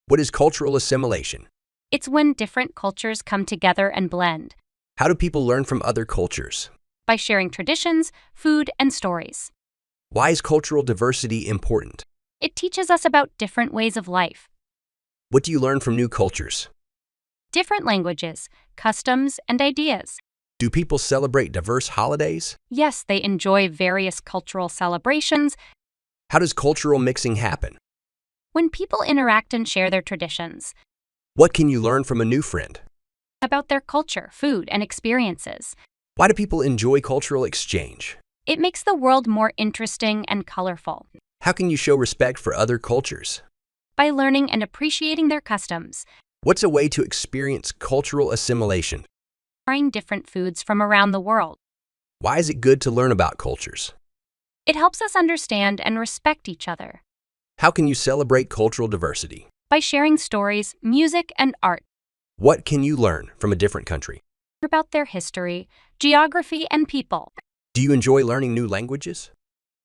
What is cultural assimilation? It's when different cultures come together and blend How do people learn from other cultures? by sharing traditions, food, and stories. Why is cultural diversity important? It teaches us about different ways of life, What do you learn from new cultures? different languages, customs, and ideas. Do people celebrate diverse holidays? Yes, they enjoy various cultural celebrations. How does cultural mixing happen? When people interact and share their traditions What can you learn from a new friend? about their culture, food, and experiences, Why do people enjoy cultural exchange? it makes the world more interesting and colorful. How can you show respect for other cultures? By learning and appreciating their customs, What's a way to experience cultural assimilation? trying different foods from around the world. Why is it good to learn about cultures? It helps us understand and respect each other How can you celebrate cultural diversity? by sharing stories, music, and art What can you learn from a different country? about their history, geography, and people. Do you enjoy learning new languages?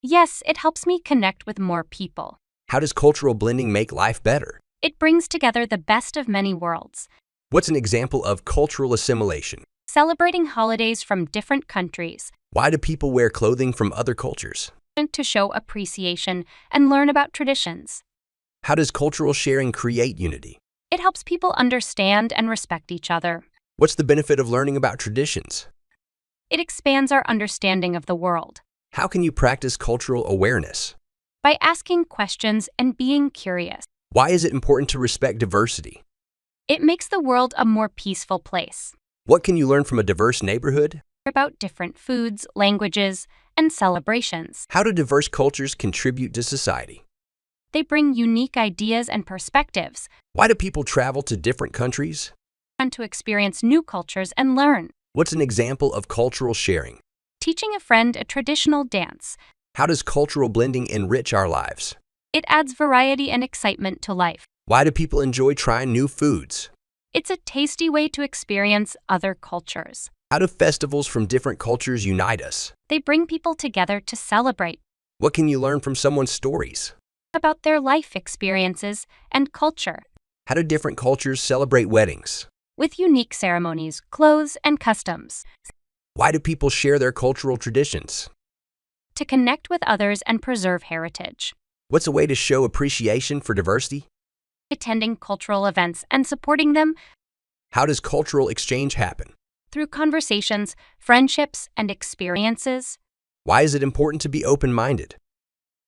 Yes, it helps me connect with more people. How does cultural blending make life better? It brings together the best of many worlds, What's an example of cultural assimilation? celebrating holidays from different countries Why do people wear clothing from other cultures? and to show appreciation and learn about traditions. How does cultural sharing create unity? It helps people understand and respect each other. What's the benefit of learning about traditions? It expands our understanding of the world How can you practice cultural awareness? by asking questions and being curious. Why is it important to respect diversity? It makes the world a more peaceful place. What can you learn from a diverse neighborhood? About different foods, languages, and celebrations. How do diverse cultures contribute to society? They bring unique ideas and perspectives Why do people travel to different countries? and to experience new cultures and learn. What's an example of cultural sharing? Teaching a friend a traditional dance. How does cultural blending enrich our lives? It adds variety and excitement to life. Why do people enjoy trying new foods? It's a tasty way to experience other cultures. How do festivals from different cultures unite us? They bring people together to celebrate What can you learn from someone's stories? about their life experiences and culture, How do different cultures celebrate weddings? with unique ceremonies, clothes, and customs, Why do people share their cultural traditions? to connect with others and preserve heritage. What's a way to show appreciation for diversity? Attending cultural events and supporting them How does cultural exchange happen? through conversations, friendships, and experiences. Why is it important to be open-minded?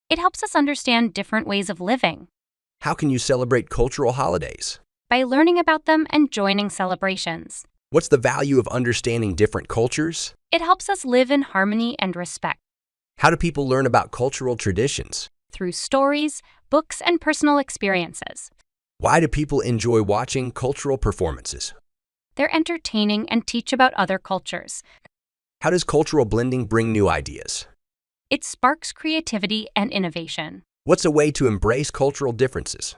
It helps us understand different ways of living How can you celebrate cultural holidays? by learning about them and joining celebrations. What's the value of understanding different cultures? It helps us live in harmony and respect How do people learn about cultural traditions? through stories, books, and personal experiences. Why do people enjoy watching cultural performances? They're entertaining and teach about other cultures. How does cultural blending bring new ideas? It sparks creativity and innovation What's a way to embrace cultural differences?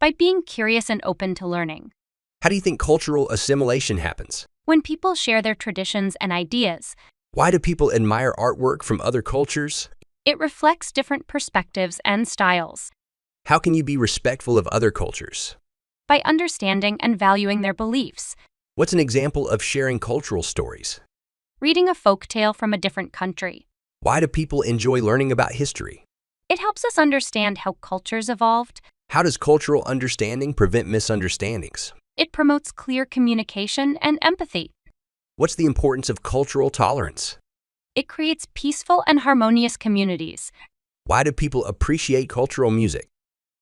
by being curious and open to learning. How do you think cultural assimilation happens? When people share their traditions and ideas, Why do people admire artwork from other cultures? it reflects different perspectives and styles. How can you be respectful of other cultures? By understanding and valuing their beliefs, What's an example of sharing cultural stories? reading a folk tale from a different country. Why do people enjoy learning about history? It helps us understand how cultures evolved. How does cultural understanding prevent misunderstandings? It promotes clear communication and empathy. What's the importance of cultural tolerance? It creates peaceful and harmonious communities. Why do people appreciate cultural music?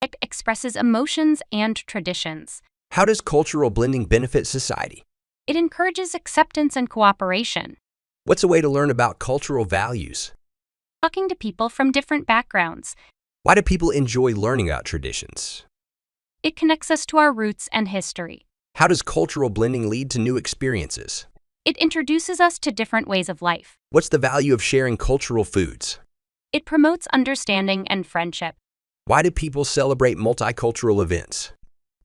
It expresses emotions and traditions. How does cultural blending benefit society? It encourages acceptance and cooperation. What's a way to learn about cultural values? Talking to people from different backgrounds, Why do people enjoy learning about traditions? it connects us to our roots and history. How does cultural blending lead to new experiences? It introduces us to different ways of life. What's the value of sharing cultural foods? It promotes understanding and friendship. Why do people celebrate multicultural events?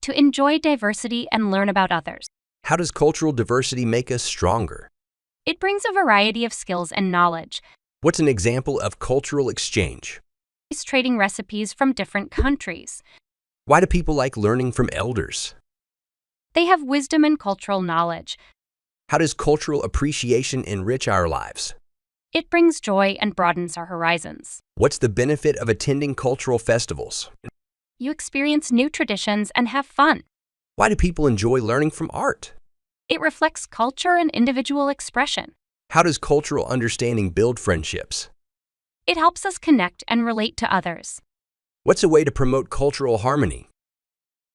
To enjoy diversity and learn about others. How does cultural diversity make us stronger? It brings a variety of skills and knowledge. What's an example of cultural exchange? It's trading recipes from different countries. Why do people like learning from elders? They have wisdom and cultural knowledge. How does cultural appreciation enrich our lives? It brings joy and broadens our horizons. What's the benefit of attending cultural festivals? You experience new traditions and have fun. Why do people enjoy learning from art? It reflects culture and individual expression. How does cultural understanding build friendships? It helps us connect and relate to others. What's a way to promote cultural harmony?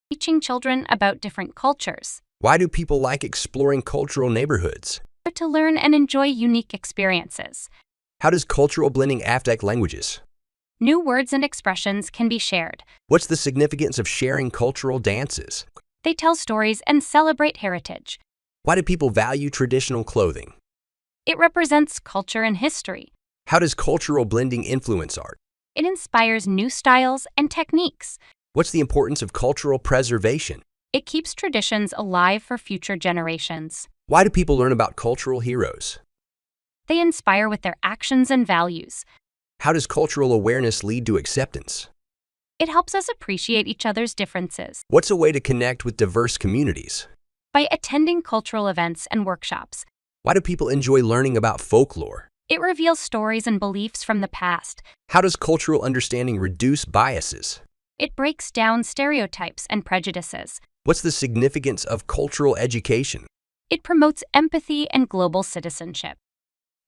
Teaching children about different cultures. Why do people like exploring cultural neighborhoods? To learn and enjoy unique experiences. How does cultural blending affect languages? New words and expressions can be shared. What's the significance of sharing cultural dances? They tell stories and celebrate heritage. Why do people value traditional clothing? It represents culture and history. How does cultural blending influence art? It inspires new styles and techniques. What's the importance of cultural preservation? It keeps traditions alive for future generations. Why do people learn about cultural heroes? They inspire with their actions and values. How does cultural awareness lead to acceptance? It helps us appreciate each other's differences. What's a way to connect with diverse communities? By attending cultural events and workshops. Why do people enjoy learning about folklore? It reveals stories and beliefs from the past. How does cultural understanding reduce biases? It breaks down stereotypes and prejudices. What's the significance of cultural education? It promotes empathy and global citizenship.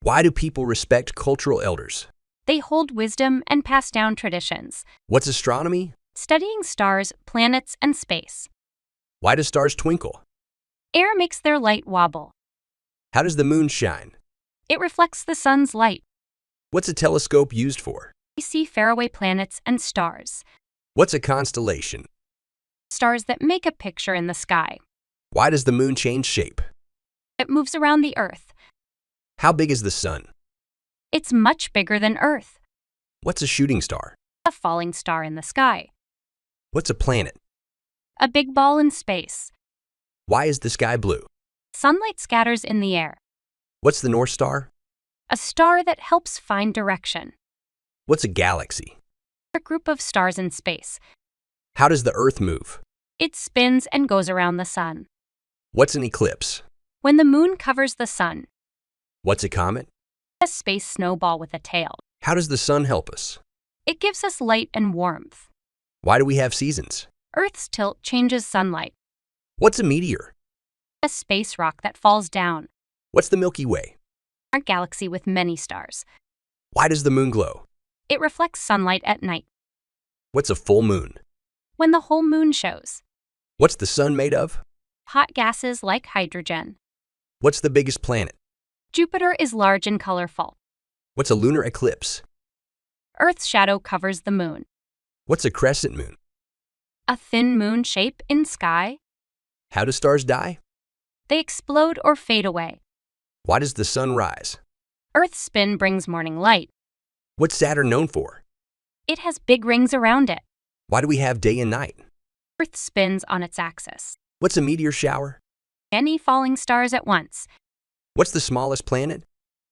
Why do people respect cultural elders? They hold wisdom and pass down traditions. What's astronomy? Studying stars, planets, and space. Why do stars twinkle? Air makes their light wobble. How does the moon shine? It reflects the sun's light. What's a telescope used for? We see faraway planets and stars. What's a constellation? Stars that make a picture in the sky. Why does the moon change shape? It moves around the Earth. How big is the sun? It's much bigger than Earth. What's a shooting star? A falling star in the sky. What's a planet? A big ball in space. Why is the sky blue? Sunlight scatters in the air. What's the North Star? A star that helps find direction. What's a galaxy? A group of stars in space. How does the Earth move? It spins and goes around the sun. What's an eclipse? When the moon covers the sun. What's a comet? A space snowball with a tail. How does the sun help us? It gives us light and warmth. Why do we have seasons? Earth's tilt changes sunlight. What's a meteor? A space rock that falls down. What's the Milky Way? Our galaxy with many stars. Why does the moon glow? It reflects sunlight at night. What's a full moon? When the whole moon shows. What's the sun made of? Hot gases like hydrogen. What's the biggest planet? Jupiter is large and colorful. What's a lunar eclipse? Earth's shadow covers the moon. What's a crescent moon? A thin moon shape in sky. How do stars die? They explode or fade away. Why does the sun rise? Earth's spin brings morning light. What's Saturn known for? It has big rings around it. Why do we have day and night? Earth spins on its axis. What's a meteor shower? Many falling stars at once. What's the smallest planet?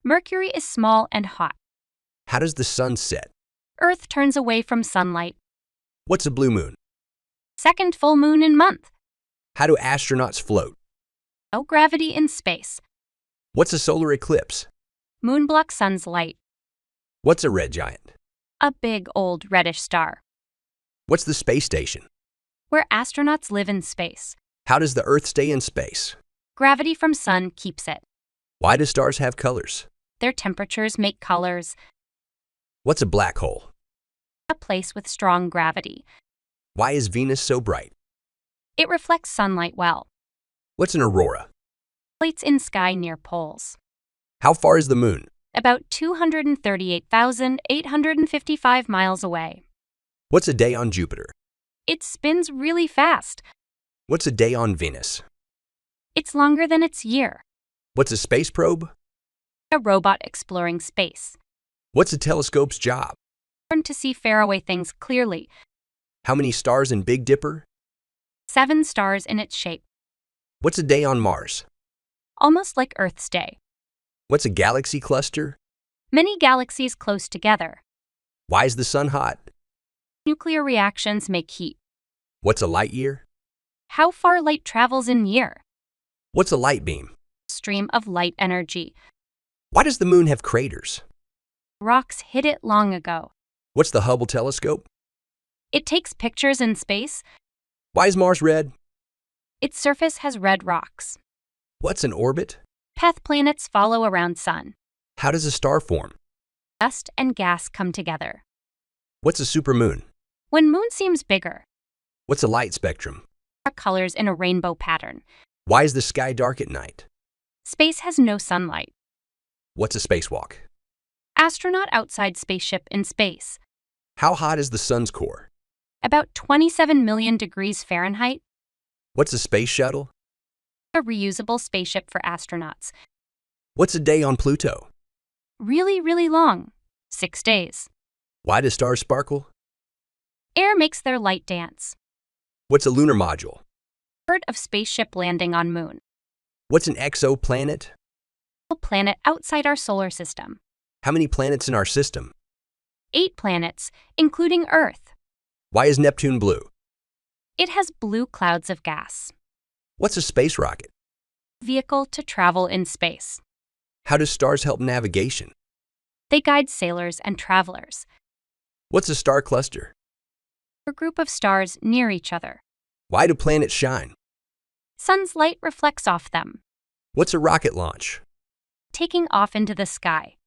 Mercury is small and hot. How does the sun set? Earth turns away from sunlight. What's a blue moon? Second full moon in month. How do astronauts float? No gravity in space. What's a solar eclipse? Moon blocks sun's light. What's a red giant? A big old reddish star. What's the space station? Where astronauts live in space. How does the Earth stay in space? Gravity from sun keeps it. Why do stars have colors? Their temperatures make colors. What's a black hole? A place with strong gravity. Why is Venus so bright? It reflects sunlight well. What's an aurora? Plates in sky near poles. How far is the moon? About 238,855 miles away. What's a day on Jupiter? It spins really fast. What's a day on Venus? It's longer than its year. What's a space probe? A robot exploring space. What's a telescope's job? Learn to see faraway things clearly. How many stars in Big Dipper? 7 stars in its shape. What's a day on Mars? Almost like Earth's day. What's a galaxy cluster? Many galaxies close together. Why is the sun hot? Nuclear reactions make heat. What's a light year? How far light travels in year. What's a light beam? Stream of light energy. Why does the moon have craters? Rocks hit it long ago. What's the Hubble telescope? It takes pictures in space. Why is Mars red? Its surface has red rocks. What's an orbit? Path planets follow around sun. How does a star form? Dust and gas come together. What's a supermoon? When moon seems bigger, What's a light spectrum? colors in a rainbow pattern. Why is the sky dark at night? Space has no sunlight. What's a spacewalk? Astronaut outside spaceship in space. How hot is the sun's core? About 27 million degrees Fahrenheit. What's a space shuttle? A reusable spaceship for astronauts. What's a day on Pluto? Really, really long. 6 days. Why do stars sparkle? Air makes their light dance. What's a lunar module? Heard of spaceship landing on moon. What's an exoplanet? A planet outside our solar system. How many planets in our system? 8 planets, including Earth. Why is Neptune blue? It has blue clouds of gas. What's a space rocket? Vehicle to travel in space. How do stars help navigation? They guide sailors and travelers. What's a star cluster? A group of stars near each other. Why do planets shine? Sun's light reflects off them. What's a rocket launch? Taking off into the sky.